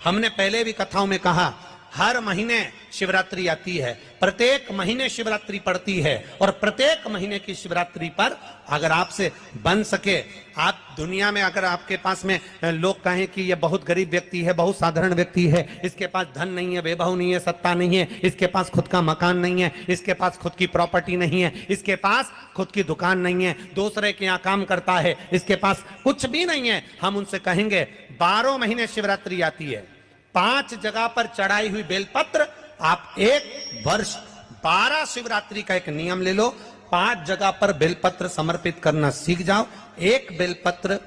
हमने पहले भी कथाओं में कहा, हर महीने शिवरात्रि आती है, प्रत्येक महीने शिवरात्रि पड़ती है, और प्रत्येक महीने की शिवरात्रि पर अगर आपसे बन सके, आप दुनिया में अगर आपके पास में लोग कहें कि ये बहुत गरीब व्यक्ति है, बहुत साधारण व्यक्ति है, इसके पास धन नहीं है, वैभव नहीं है, सत्ता नहीं है, इसके पास खुद का मकान नहीं है, इसके पास खुद की प्रॉपर्टी नहीं है, इसके पास खुद की दुकान नहीं है, दूसरे के यहाँ काम करता है, इसके पास कुछ भी नहीं है, हम उनसे कहेंगे 12 महीने शिवरात्रि आती है, 5 जगह पर चढ़ाई हुई बेलपत्र, आप एक वर्ष 12 शिवरात्रि का एक नियम ले लो, 5 जगह पर बेलपत्र समर्पित करना सीख जाओ। एक बेलपत्र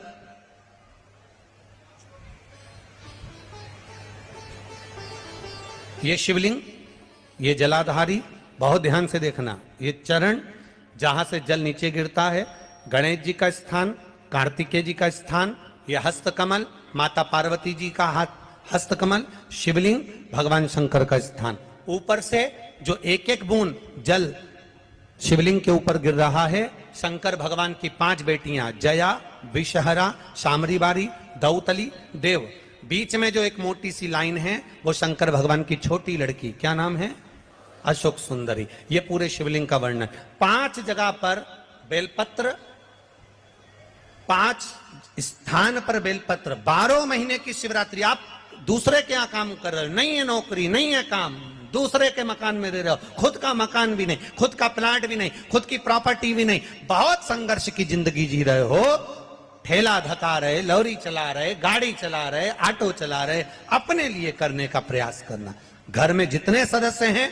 ये शिवलिंग, ये जलाधारी, बहुत ध्यान से देखना, ये चरण जहां से जल नीचे गिरता है, गणेश जी का स्थान, कार्तिकेय जी का स्थान, ये हस्तकमल, माता पार्वती जी का हाथ हस्तकमल, शिवलिंग, भगवान शंकर का स्थान। ऊपर से जो एक एक बूंद जल शिवलिंग के ऊपर गिर रहा है, शंकर भगवान की 5 बेटियां जया, विषहरा, शामरीबारी, दौतली, देव, बीच में जो एक मोटी सी लाइन है वो शंकर भगवान की छोटी लड़की, क्या नाम है? अशोक सुंदरी। ये पूरे शिवलिंग का वर्णन। 5 जगह पर बेलपत्र, 5 स्थान पर बेलपत्र, 12 महीने की शिवरात्रि। आप दूसरे के यहाँ काम कर रहे हो, नहीं है नौकरी, नहीं है काम, दूसरे के मकान में रह रहे हो, खुद का मकान भी नहीं, खुद का प्लाट भी नहीं, खुद की प्रॉपर्टी भी नहीं, बहुत संघर्ष की जिंदगी जी रहे हो, ठेला धका रहे, लॉरी चला रहे, गाड़ी चला रहे, ऑटो चला रहे, अपने लिए करने का प्रयास करना। घर में जितने सदस्य हैं,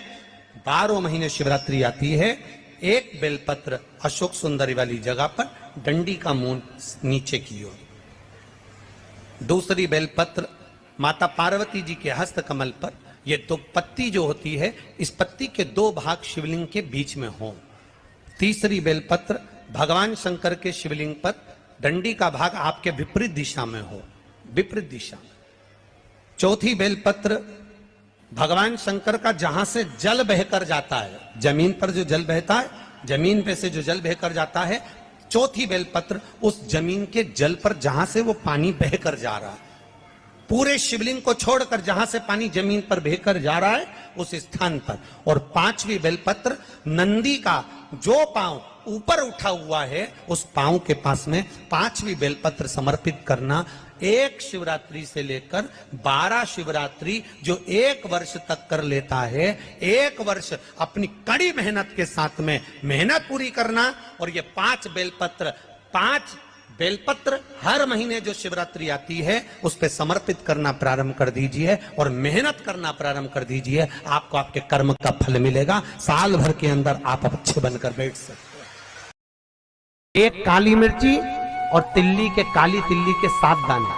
12 महीने शिवरात्रि आती है, एक बेलपत्र अशोक सुंदरी वाली जगह पर, डंडी का मुंह नीचे की ओर, दूसरी बेलपत्र माता पार्वती जी के हस्त कमल पर। ये तो पत्ती जो होती है, इस पत्ती के 2 भाग शिवलिंग के बीच में हो। तीसरी बेलपत्र भगवान शंकर के शिवलिंग पर, डंडी का भाग आपके विपरीत दिशा में हो, विपरीत दिशा में। चौथी बेलपत्र भगवान शंकर का जहां से जल बहकर जाता है, जमीन पर जो जल बहता है, जमीन पे से जो जल बहकर जाता है, चौथी बेलपत्र उस जमीन के जल पर जहां से वो पानी बहकर जा रहा है, पूरे शिवलिंग को छोड़कर जहां से पानी जमीन पर बहकर जा रहा है उस स्थान पर। और 5वीं बेलपत्र नंदी का जो पांव ऊपर उठा हुआ है, उस पांव के पास में 5वीं बेलपत्र समर्पित करना। एक शिवरात्रि से लेकर 12 शिवरात्रि जो 1 वर्ष तक कर लेता है, 1 वर्ष अपनी कड़ी मेहनत के साथ में मेहनत पूरी करना। और ये 5 बेलपत्र हर महीने जो शिवरात्रि आती है उस पे समर्पित करना प्रारंभ कर दीजिए और मेहनत करना प्रारंभ कर दीजिए। आपको आपके कर्म का फल मिलेगा। साल भर के अंदर आप अच्छे बनकर बैठ सकते हैं। एक काली मिर्ची और काली तिल्ली के 7 दाने,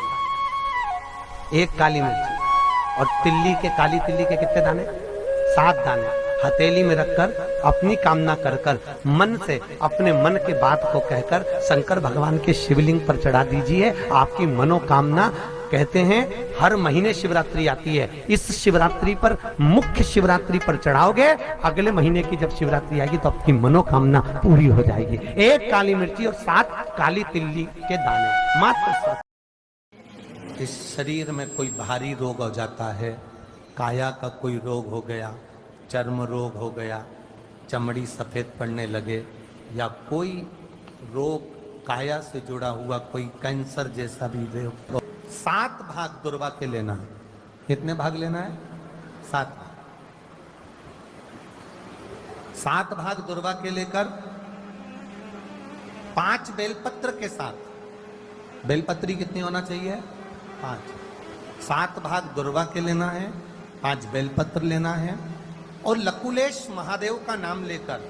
एक काली मिर्ची और काली तिल्ली के कितने दाने? 7 दाने हथेली में रखकर अपनी कामना कर मन से अपने मन के बात को कहकर शंकर भगवान के शिवलिंग पर चढ़ा दीजिए। आपकी मनोकामना, कहते हैं हर महीने शिवरात्रि आती है, इस शिवरात्रि पर, मुख्य शिवरात्रि पर चढ़ाओगे, अगले महीने की जब शिवरात्रि आएगी तो आपकी मनोकामना पूरी हो जाएगी। 1 काली मिर्ची और 7 काली तिल्ली के दाने, मात्र 7। इस शरीर में कोई भारी रोग हो जाता है, काया का कोई रोग हो गया, चर्म रोग हो गया, चमड़ी सफेद पड़ने लगे, या कोई रोग काया से जुड़ा हुआ, कोई कैंसर जैसा भी रोग, 7 भाग दुर्वा के लेना है। कितने भाग लेना है? 7 भाग। 7 भाग दुर्वा के लेकर 5 बेलपत्र के साथ, बेलपत्री कितनी होना चाहिए? 5। 7 भाग दुर्वा के लेना है, 5 बेलपत्र लेना है, और लकुलेश महादेव का नाम लेकर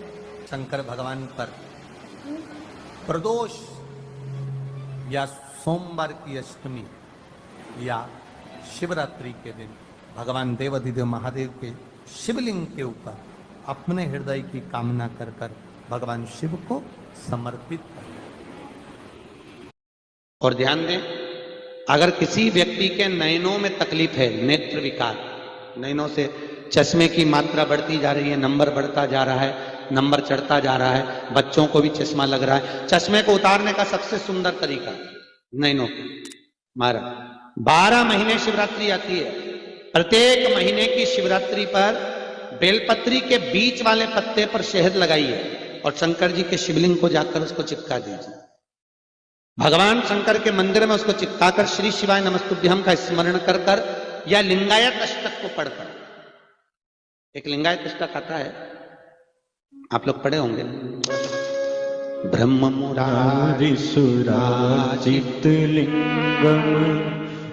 शंकर भगवान पर प्रदोष या सोमवार की अष्टमी या शिवरात्रि के दिन भगवान देवाधिदेव महादेव के शिवलिंग के ऊपर अपने हृदय की कामना कर भगवान शिव को समर्पित करें। और ध्यान दें, अगर किसी व्यक्ति के नयनों में तकलीफ है, नेत्र विकार, नयनों से चश्मे की मात्रा बढ़ती जा रही है, नंबर बढ़ता जा रहा है, नंबर चढ़ता जा रहा है, बच्चों को भी चश्मा लग रहा है, चश्मे को उतारने का सबसे सुंदर तरीका नैनों को मारा। 12 महीने शिवरात्रि आती है, प्रत्येक महीने की शिवरात्रि पर बेलपत्री के बीच वाले पत्ते पर शहद लगाइए और शंकर जी के शिवलिंग को जाकर उसको चिपका दीजिए। भगवान शंकर के मंदिर में उसको चिपकाकर श्री शिवाय नमस्तुभ्यम का स्मरण कर कर या लिंगायत अष्टक को पढ़कर, एक लिंगायत अष्टक आता है, आप लोग पढ़े होंगे। ब्रह्म मुरारी सुराजित लिंगम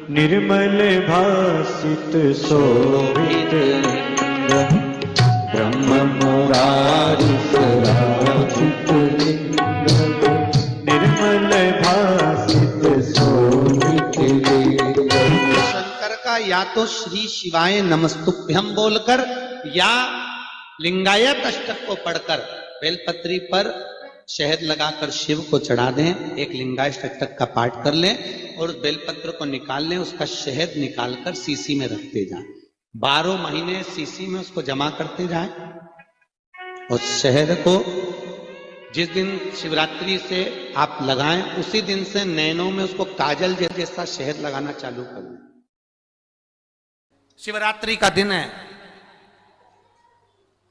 निर्मल भासित शोभित लिंगम ब्रह्म मुरारी सुराजित लिंगम निर्मल भासित शोभित लिंगम। शंकर का या तो श्री शिवाय नमस्तुभ्यम बोलकर या लिंगायत अष्टक को पढ़कर बेलपत्री पर शहद लगाकर शिव को चढ़ा दें, एक लिंगायत अष्टक का पाठ कर लें और उस बेलपत्र को निकाल लें, उसका शहद निकालकर सीसी में रखते जाएं। 12 महीने सीसी में उसको जमा करते जाएं और शहद को जिस दिन शिवरात्रि से आप लगाएं उसी दिन से नैनों में उसको काजल जैसा शहद लगाना चालू कर दें। शिवरात्रि का दिन है,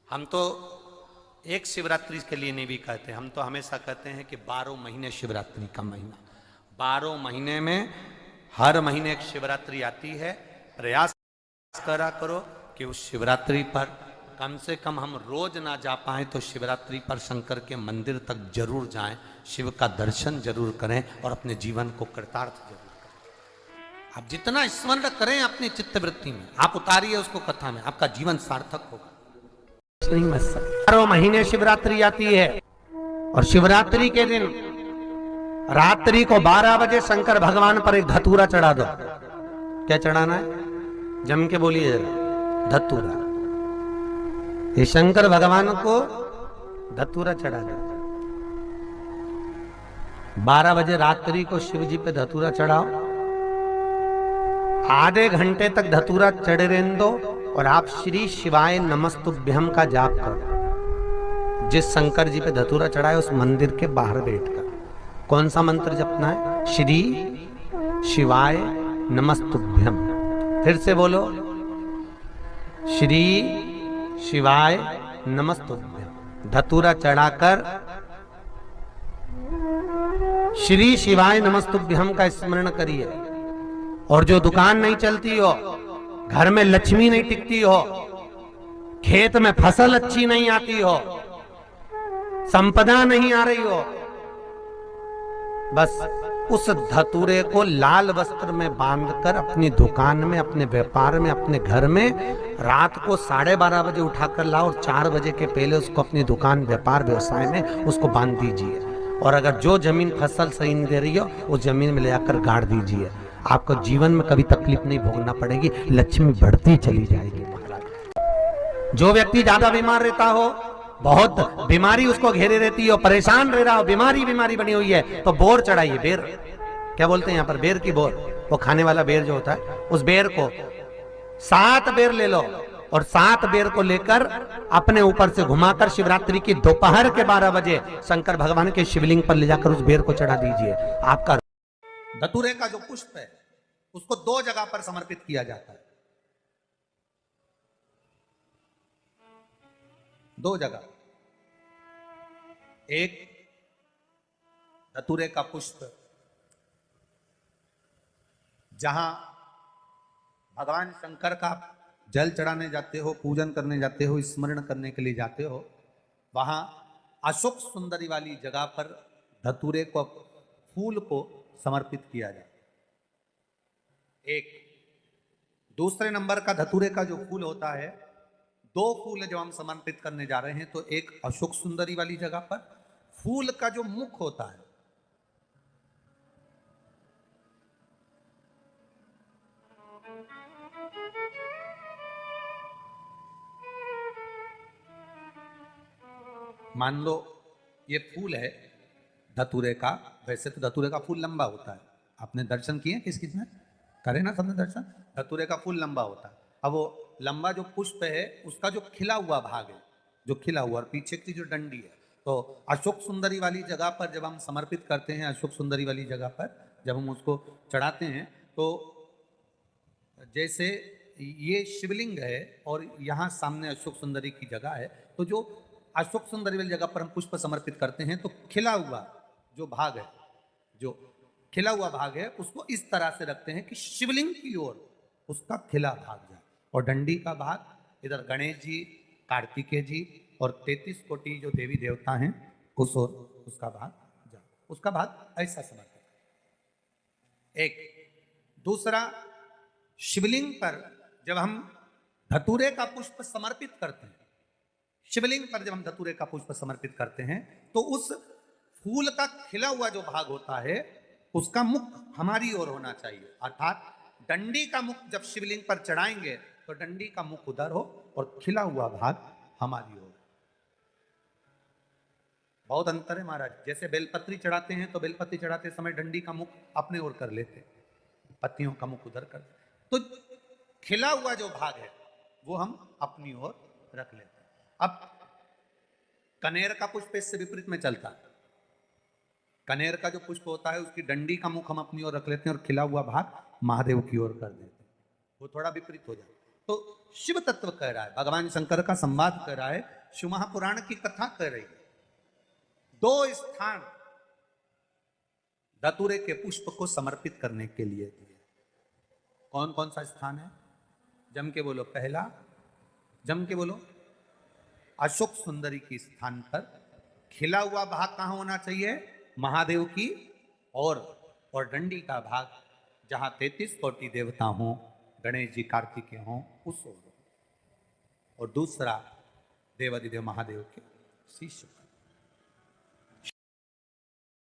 हम तो एक शिवरात्रि के लिए नहीं भी कहते, हम तो हमेशा कहते हैं कि 12 महीने शिवरात्रि का महीना, 12 महीने में हर महीने एक शिवरात्रि आती है। प्रयास करा करो कि उस शिवरात्रि पर कम से कम हम रोज ना जा पाए तो शिवरात्रि पर शंकर के मंदिर तक जरूर जाएं, शिव का दर्शन जरूर करें और अपने जीवन को कृतार्थ जरूर करें। आप जितना स्मरण करें अपनी चित्तवृत्ति में, आप उतारिए उसको कथा में, आपका जीवन सार्थक होगा। 12 महीने शिवरात्रि आती है और शिवरात्रि के दिन रात्रि को 12 बजे शंकर भगवान पर एक धतूरा चढ़ा दो। क्या चढ़ाना है? जम के बोलिए जरा, धतूरा। ये शंकर भगवान को धतूरा चढ़ा दो। 12 बजे रात्रि को शिव जी पे धतूरा चढ़ाओ, आधे घंटे तक धतूरा चढ़े रहने दो और आप श्री शिवाय नमस्तुभ्यम का जाप करो। जिस शंकर जी पे धतूरा चढ़ाए उस मंदिर के बाहर बैठकर कौन सा मंत्र जपना है? श्री शिवाय नमस्तुभ्यम। फिर से बोलो, श्री शिवाय नमस्तुभ्यम। धतूरा चढ़ाकर श्री शिवाय नमस्तुभ्यम का स्मरण करिए। और जो दुकान नहीं चलती हो, घर में लक्ष्मी नहीं टिकती हो, खेत में फसल अच्छी नहीं आती हो, संपदा नहीं आ रही हो, बस उस धतूरे को लाल वस्त्र में बांधकर अपनी दुकान में, अपने व्यापार में, अपने घर में रात को 12:30 बजे उठाकर लाओ और 4 बजे के पहले उसको अपनी दुकान, व्यापार, व्यवसाय में उसको बांध दीजिए। और अगर जो जमीन फसल सही नहीं दे रही हो उस जमीन में ले जाकर गाड़ दीजिए। आपको जीवन में कभी तकलीफ नहीं भोगना पड़ेगी, लक्ष्मी बढ़ती चली जाएगी। जो व्यक्ति ज्यादा बीमार रहता हो, बहुत बीमारी उसको घेरे रहती हो, परेशान रह रहा हो, बीमारी बनी हुई है, तो बोर चढ़ाइए। बेर, क्या बोलते हैं यहाँ पर? बेर की बोर, वो खाने वाला बेर जो होता है, उस बेर को 7 बेर ले लो और 7 बेर को लेकर अपने ऊपर से घुमाकर शिवरात्रि की दोपहर के 12 बजे शंकर भगवान के शिवलिंग पर ले जाकर उस बेर को चढ़ा दीजिए। आपका धतूरे का जो पुष्प है उसको 2 जगह पर समर्पित किया जाता है, 2 जगह। एक धतूरे का पुष्प जहां भगवान शंकर का जल चढ़ाने जाते हो, पूजन करने जाते हो, स्मरण करने के लिए जाते हो, वहां अशोक सुंदरी वाली जगह पर धतूरे को, फूल को समर्पित किया जाए। एक दूसरे नंबर का धतूरे का जो फूल होता है, 2 फूल जब हम समर्पित करने जा रहे हैं तो एक अशोक सुंदरी वाली जगह पर फूल का जो मुख होता है, मान लो ये फूल है धतूरे का। वैसे तो धतूरे का फूल लंबा होता है, आपने दर्शन किए किस में? करे ना सबने दर्शन? धतूरे का फूल लंबा होता है। अब वो लंबा जो पुष्प है उसका जो खिला हुआ भाग है, जो खिला हुआ, और पीछे की जो डंडी है, तो अशोक सुंदरी वाली जगह पर जब हम समर्पित करते हैं, अशोक सुंदरी वाली जगह पर जब हम उसको चढ़ाते हैं, तो जैसे ये शिवलिंग है और यहाँ सामने अशोक सुंदरी की जगह है। तो जो अशोक सुंदरी वाली जगह पर हम पुष्प समर्पित करते हैं तो खिला हुआ जो भाग है, जो खिला हुआ भाग है, उसको इस तरह से रखते हैं कि शिवलिंग की ओर उसका खिला भाग जाए, और डंडी का भाग इधर गणेश जी, कार्तिकेय जी और 33 कोटि जो देवी देवता हैं उस ओर उसका भाग जाए, उसका भाग ऐसा समर्पित। एक दूसरा, शिवलिंग पर जब हम धतूरे का पुष्प समर्पित करते हैं, शिवलिंग पर जब हम धतूरे का पुष्प समर्पित करते हैं तो उस फूल का खिला हुआ जो भाग होता है उसका मुख हमारी ओर होना चाहिए। अर्थात डंडी का मुख जब शिवलिंग पर चढ़ाएंगे तो डंडी का मुख उधर हो और खिला हुआ भाग हमारी ओर। बहुत अंतर है महाराज। जैसे बेलपत्री चढ़ाते हैं तो बेलपत्री चढ़ाते समय डंडी का मुख अपने ओर कर लेते, पत्तियों का मुख उधर कर, तो खिला हुआ जो भाग है वो हम अपनी ओर रख लेते हैं। अब कनेर का पुष्प इससे विपरीत में चलता है। कनेर का जो पुष्प होता है उसकी डंडी का मुख हम अपनी ओर रख लेते हैं और खिला हुआ भाग महादेव की ओर कर देते हैं, वो थोड़ा विपरीत हो जाए। तो शिव तत्व कह रहा है, भगवान शंकर का संवाद कर रहा है, शिव महापुराण की कथा कर रही है। दो स्थान धतूरे के पुष्प को समर्पित करने के लिए दिए। कौन कौन सा स्थान है? जम के बोलो। पहला, जम के बोलो, अशोक सुंदरी के स्थान पर खिला हुआ भाग कहां होना चाहिए? महादेव की और डंडी का भाग जहां 33 कोटि देवता हों, गणेश जी, कार्तिकेय हों, उस ओर। और दूसरा देवाधिदेव महादेव के शीश पर।